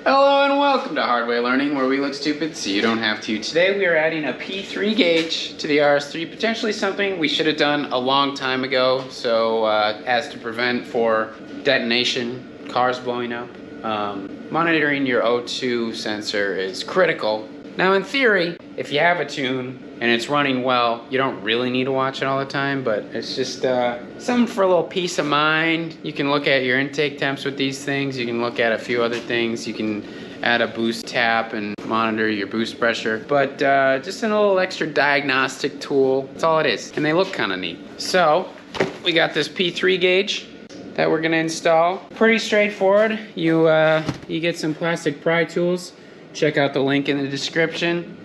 Hello and welcome to Hard Way Learning, where we look stupid so you don't have to. Today we are adding a P3 gauge to the RS3, potentially something we should have done a long time ago, so as to prevent for detonation, cars blowing up. Monitoring your O2 sensor is critical. Now in theory, if you have a tune and it's running well, you don't really need to watch it all the time, but it's just something for a little peace of mind. You can look at your intake temps with these things. You can look at a few other things. You can add a boost tap and monitor your boost pressure, but just a little extra diagnostic tool. That's all it is, and they look kind of neat. So we got this P3 gauge that we're gonna install. Pretty straightforward. You get some plastic pry tools. Check out the link in the description.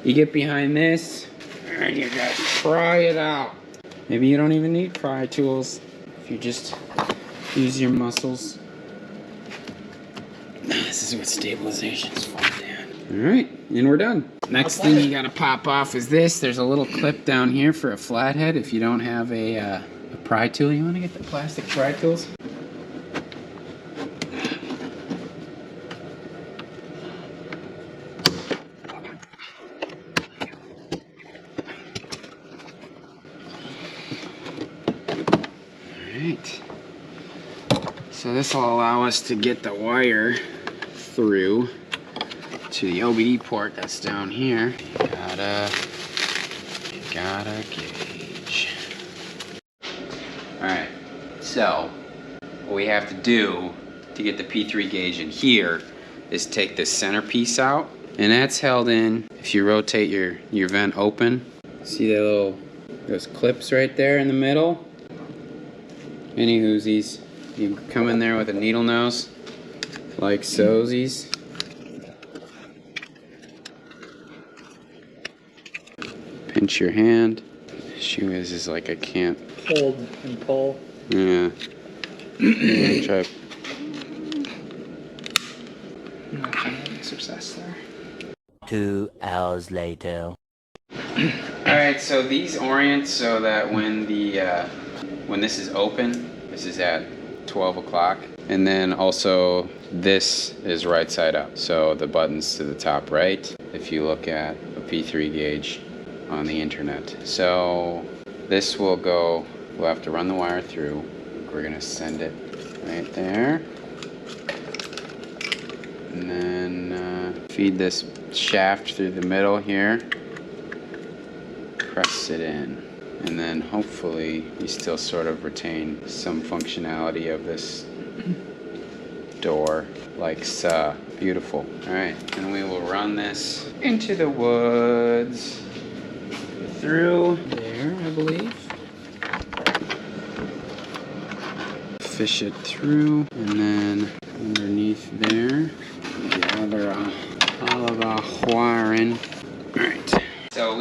You get behind this, and you gotta pry it out. Maybe you don't even need pry tools if you just use your muscles. This is what stabilization is for, Dan. All right, and we're done. Next thing you gotta pop off is this. There's a little clip down here for a flathead if you don't have a pry tool. You wanna get the plastic pry tools? So this will allow us to get the wire through to the OBD port that's down here. You gotta gauge. Alright, so what we have to do to get the P3 gauge in here is take this center piece out, and that's held in if you rotate your vent open. See those clips right there in the middle? Any whoosies. You come in there with a needle nose, like sozies. Pinch your hand. The issue is like I can't hold and pull. Yeah. Try. Not having success there. 2 hours later. Alright, so these orient so that when this is open, this is at 12 o'clock, and then also this is right side up, so the button's to the top right if you look at a P3 gauge on the internet. So this will go, we'll have to run the wire through. We're gonna send it right there, and then feed this shaft through the middle here, press it in. And then hopefully you still sort of retain some functionality of this door, like so. Beautiful. All right, and we will run this into the woods, through there, I believe. Fish it through, and then underneath there, gather all of our wiring. All right. So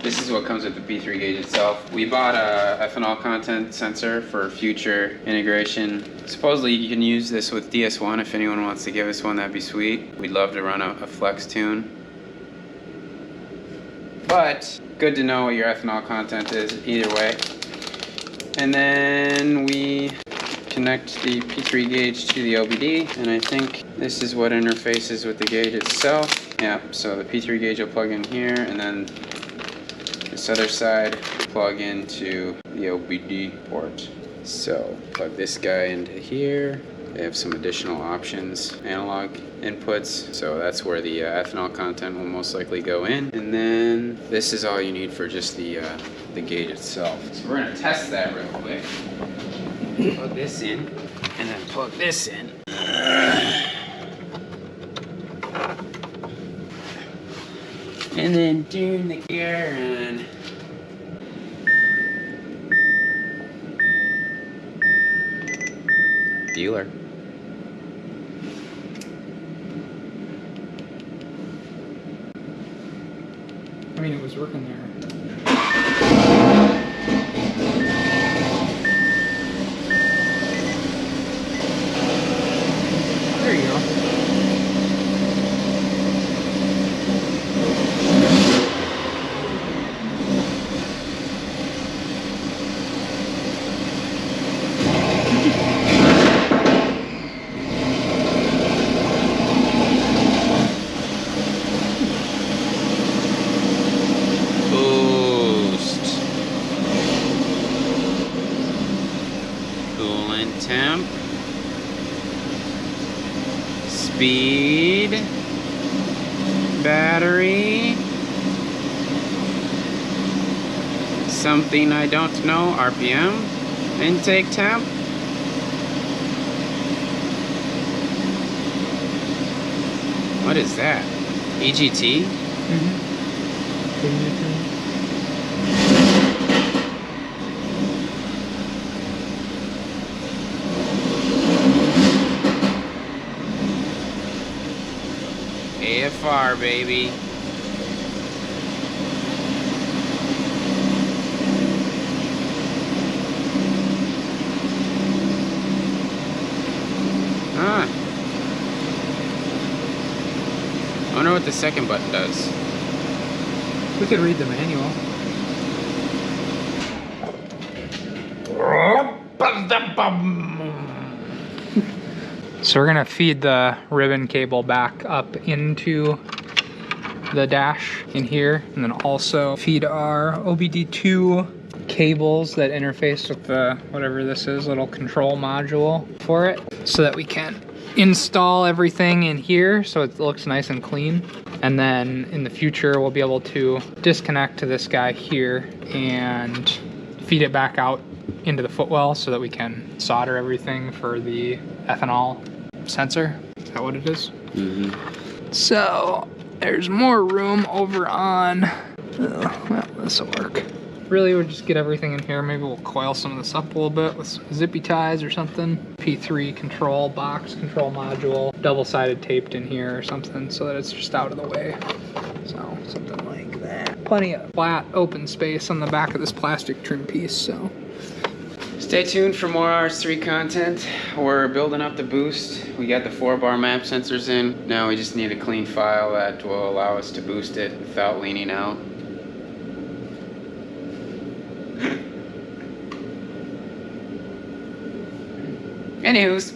this is what comes with the P3 gauge itself. We bought a ethanol content sensor for future integration. Supposedly you can use this with DS1 if anyone wants to give us one, that'd be sweet. We'd love to run a flex tune. But good to know what your ethanol content is either way. And then we connect the P3 gauge to the OBD, and I think this is what interfaces with the gauge itself. Yeah, so the P3 gauge will plug in here, and then this other side plug into the OBD port. So plug this guy into here. They have some additional options, analog inputs, so that's where the ethanol content will most likely go in. And then this is all you need for just the gauge itself. So we're gonna test that real quick. Plug this in, and then plug this in. And then turn the gear on. Dealer. I mean, it was working there. There you go. speed, battery, something I don't know, RPM, intake temp. What is that? EGT? AFR, baby. Ah. I wonder what the second button does. We could read the manual. So we're gonna feed the ribbon cable back up into the dash in here, and then also feed our OBD2 cables that interface with the, whatever this is, little control module for it, so that we can install everything in here so it looks nice and clean. And then in the future, we'll be able to disconnect to this guy here and feed it back out into the footwell so that we can solder everything for the ethanol sensor. Is that what it is? So there's more room over on, well, this will work. Really, we'll just get everything in here. Maybe we'll coil some of this up a little bit with some zippy ties or something. P3 control box, control module, double-sided taped in here or something so that it's just out of the way. So something like that. Plenty of flat open space on the back of this plastic trim piece, so. Stay tuned for more RS3 content. We're building up the boost. We got the 4-bar map sensors in. Now we just need a clean file that will allow us to boost it without leaning out. Anywho's.